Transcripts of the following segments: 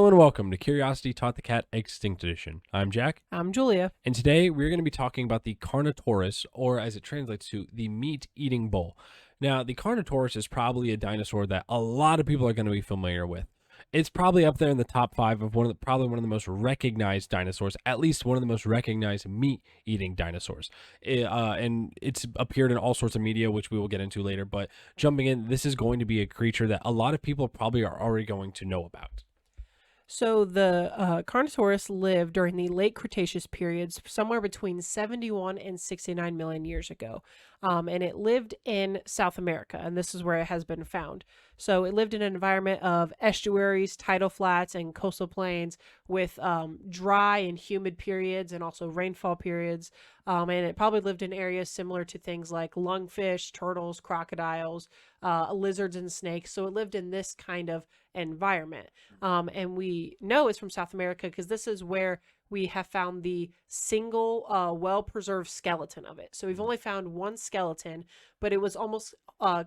and welcome to Curiosity Taught the Cat Extinct Edition. I'm Jack, I'm Julia. and today we're going to be talking about the Carnotaurus, or as it translates to, the meat-eating bull. Now, the Carnotaurus is probably a dinosaur that a lot of people are going to be familiar with. It's probably up there in the top five of probably one of the most recognized dinosaurs, at least one of the most recognized meat-eating dinosaurs. And it's appeared in all sorts of media, which we will get into later. But jumping in, this is going to be a creature that a lot of people probably are already going to know about. So the Carnotaurus lived during the late Cretaceous periods, somewhere between 71 and 69 million years ago. And it lived in South America, and this is where it has been found. So it lived in an environment of estuaries, tidal flats, and coastal plains with dry and humid periods and also rainfall periods. And it probably lived in areas similar to things like lungfish, turtles, crocodiles, lizards, and snakes. So it lived in this kind of environment. And we know it's from South America because this is where we have found the single well-preserved skeleton of it. So we've only found one skeleton, but it was almost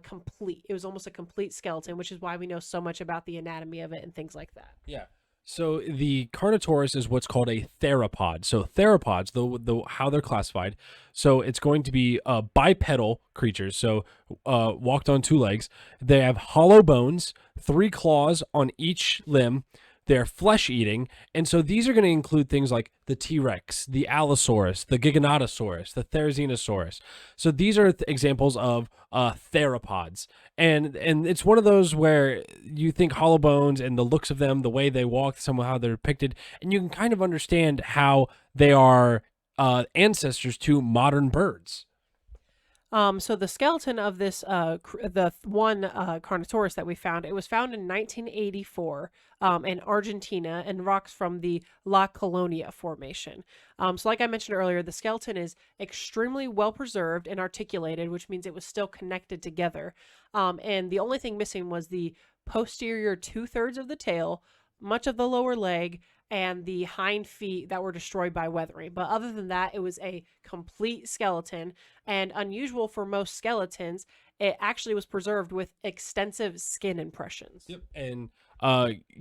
complete. It was almost a complete skeleton, which is why we know so much about the anatomy of it and things like that. Yeah. So the Carnotaurus is what's called a theropod. So theropods, the how they're classified. So it's going to be bipedal creatures. So walked on two legs. They have hollow bones, 3 claws on each limb. They're flesh eating. And so these are going to include things like the T-Rex, the Allosaurus, the Giganotosaurus, the Therizinosaurus. So these are examples of theropods. And it's one of those where you think hollow bones and the looks of them, the way they walk, somehow they're depicted, and you can kind of understand how they are ancestors to modern birds. So the skeleton of this, the one Carnotaurus that we found, it was found in 1984 in Argentina and rocks from the La Colonia Formation. So like I mentioned earlier, the skeleton is extremely well preserved and articulated, which means it was still connected together. And the only thing missing was the posterior 2/3 of the tail, much of the lower leg, and the hind feet that were destroyed by weathering. But other than that, it was a complete skeleton. And unusual for most skeletons, it actually was preserved with extensive skin impressions. Yep. And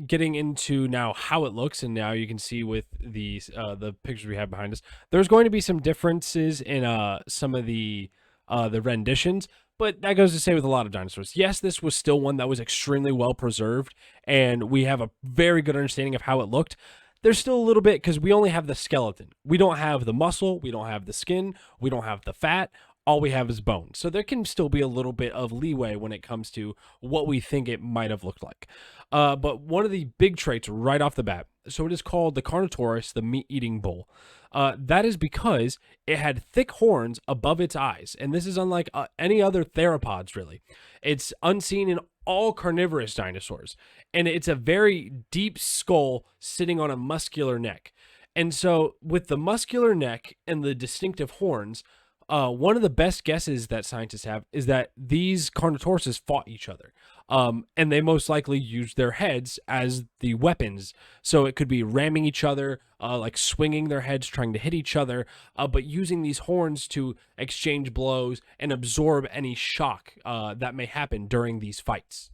getting into now how it looks, and now you can see with these the pictures we have behind us, there's going to be some differences in some of the renditions. But that goes to say with a lot of dinosaurs. Yes, this was still one that was extremely well preserved, and we have a very good understanding of how it looked. There's still a little bit because we only have the skeleton. We don't have the muscle. We don't have the skin. We don't have the fat. All we have is bone. So there can still be a little bit of leeway when it comes to what we think it might have looked like. But one of the big traits right off the bat, so it is called the Carnotaurus, the meat-eating bull. That is because it had thick horns above its eyes. And this is unlike any other theropods, really. It's unseen in all carnivorous dinosaurs. And it's a very deep skull sitting on a muscular neck. And so with the muscular neck and the distinctive horns, one of the best guesses that scientists have is that these Carnotauruses fought each other. And they most likely used their heads as the weapons. So it could be ramming each other, like swinging their heads, trying to hit each other, but using these horns to exchange blows and absorb any shock that may happen during these fights.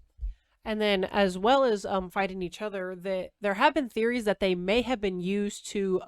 And then, as well as fighting each other, there have been theories that they may have been used to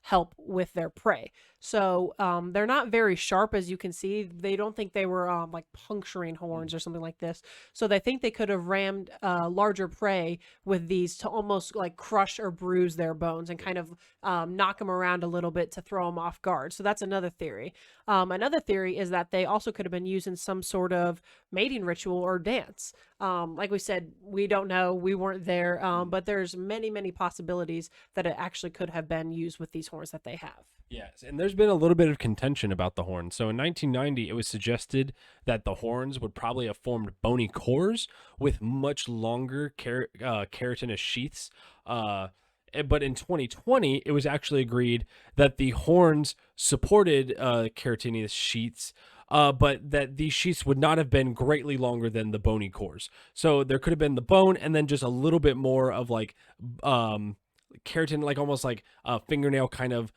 help with their prey. So they're not very sharp, as you can see. They don't think they were like puncturing horns or something like this. So they think they could have rammed larger prey with these to almost like crush or bruise their bones and kind of knock them around a little bit to throw them off guard. So that's another theory. Another theory is that they also could have been used in some sort of mating ritual or dance. Like we said, we don't know. We weren't there. But there's many, many possibilities that it actually could have been used with these horns that they have. Yes, and there's been a little bit of contention about the horns. So in 1990, it was suggested that the horns would probably have formed bony cores with much longer keratinous sheaths. But in 2020, it was actually agreed that the horns supported keratinous sheaths, but that these sheaths would not have been greatly longer than the bony cores. So there could have been the bone and then just a little bit more of like keratin, like almost like a fingernail kind of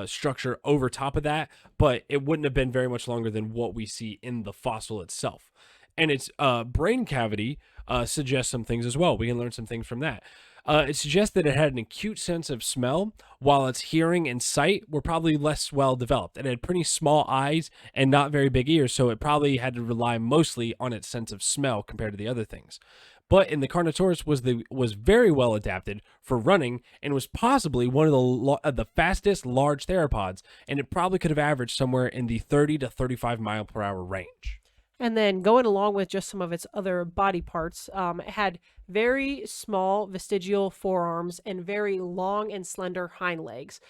structure over top of that, but it wouldn't have been very much longer than what we see in the fossil itself. And its brain cavity suggests some things as well. We can learn some things from that. It suggests that it had an acute sense of smell, while its hearing and sight were probably less well developed. It had pretty small eyes and not very big ears, so it probably had to rely mostly on its sense of smell compared to the other things. But in the Carnotaurus was very well adapted for running and was possibly one of the fastest large theropods, and it probably could have averaged somewhere in the 30 to 35 mile per hour range. And then going along with just some of its other body parts, it had very small vestigial forearms and very long and slender hind legs,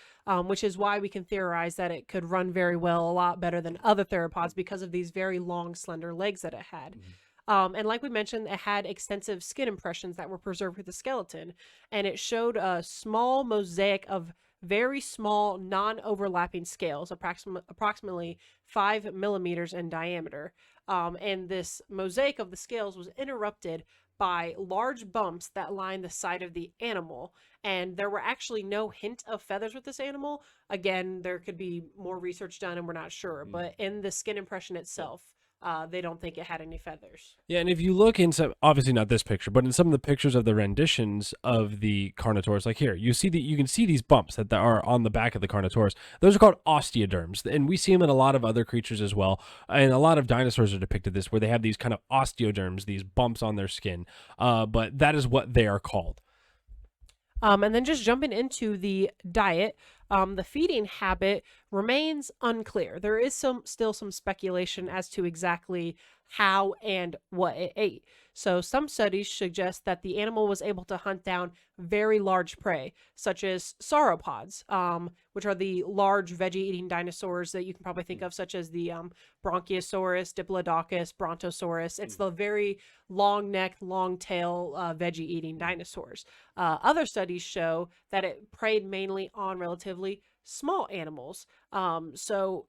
which is why we can theorize that it could run very well, a lot better than other theropods because of these very long, slender legs that it had. And like we mentioned, it had extensive skin impressions that were preserved with the skeleton, and it showed a small mosaic of very small, non-overlapping scales, approximately 5 millimeters in diameter. And this mosaic of the scales was interrupted by large bumps that lined the side of the animal. And there were actually no hint of feathers with this animal. Again, there could be more research done, and we're not sure. But in the skin impression itself, they don't think it had any feathers. Yeah, and if you look in some, obviously not this picture, but in some of the pictures of the renditions of the Carnotaurus, like here, you can see these bumps that are on the back of the Carnotaurus. Those are called osteoderms, and we see them in a lot of other creatures as well. And a lot of dinosaurs are depicted this, where they have these kind of osteoderms, these bumps on their skin. But that is what they are called. And then just jumping into the diet, the feeding habit remains unclear. There is still some speculation as to exactly how and what it ate. So some studies suggest that the animal was able to hunt down very large prey, such as sauropods, which are the large veggie-eating dinosaurs that you can probably think of, such as the Bronchiosaurus, Diplodocus, Brontosaurus. It's the very long-necked, long-tail veggie-eating dinosaurs. Other studies show that it preyed mainly on relatively small animals. So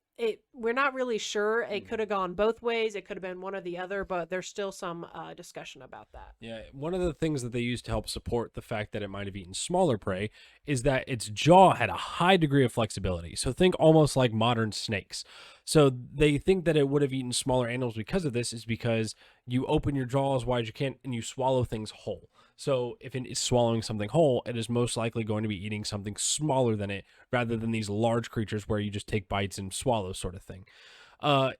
we're not really sure. It could have gone both ways. It could have been one or the other, but there's still some discussion about that. Yeah, one of the things that they used to help support the fact that it might have eaten smaller prey is that its jaw had a high degree of flexibility. So think almost like modern snakes. So they think that it would have eaten smaller animals because of this, is because you open your jaw as wide as you can and you swallow things whole. So if it is swallowing something whole, it is most likely going to be eating something smaller than it, rather than these large creatures where you just take bites and swallow sort of thing.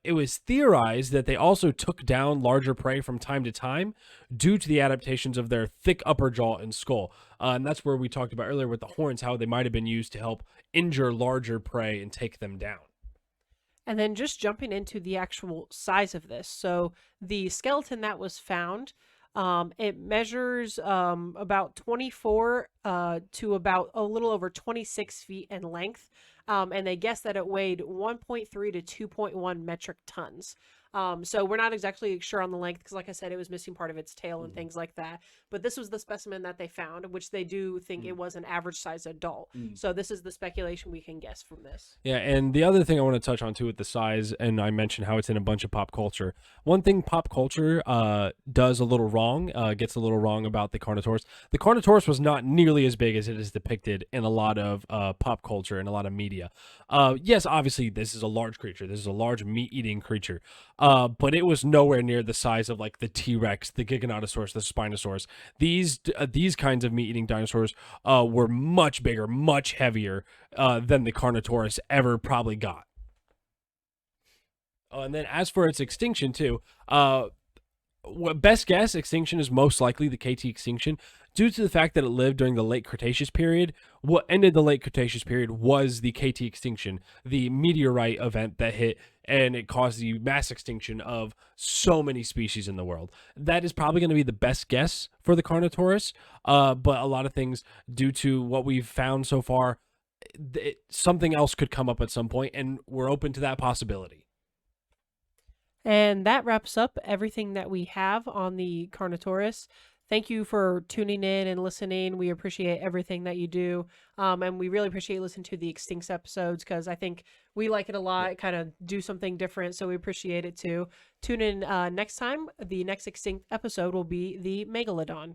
It was theorized that they also took down larger prey from time to time due to the adaptations of their thick upper jaw and skull. And that's where we talked about earlier with the horns, how they might have been used to help injure larger prey and take them down. And then just jumping into the actual size of this. So the skeleton that was found, it measures about 24 to about a little over 26 feet in length. And they guess that it weighed 1.3 to 2.1 metric tons. So we're not exactly sure on the length because, like I said, it was missing part of its tail and things like that. But this was the specimen that they found, which they do think it was an average size adult. So this is the speculation we can guess from this. Yeah, and the other thing I want to touch on too with the size, and I mentioned how it's in a bunch of pop culture. One thing pop culture does a little wrong, gets a little wrong about the Carnotaurus. The Carnotaurus was not nearly as big as it is depicted in a lot of pop culture and a lot of media. Yes, obviously this is a large creature. This is a large meat-eating creature. But it was nowhere near the size of like the T-Rex, the Giganotosaurus, the Spinosaurus. These kinds of meat-eating dinosaurs were much bigger, much heavier than the Carnotaurus ever probably got. And then as for its extinction too, best guess extinction is most likely the KT extinction due to the fact that it lived during the late Cretaceous period. What ended the late Cretaceous period was the KT extinction, the meteorite event that hit, and it caused the mass extinction of so many species in the world. That is probably going to be the best guess for the Carnotaurus, but a lot of things, due to what we've found so far, something else could come up at some point, and we're open to that possibility. And that wraps up everything that we have on the Carnotaurus. Thank you for tuning in and listening. We appreciate everything that you do. And we really appreciate listening to the Extincts episodes because I think we like it a lot, kind of do something different. So we appreciate it too. Tune in next time. The next Extinct episode will be the Megalodon.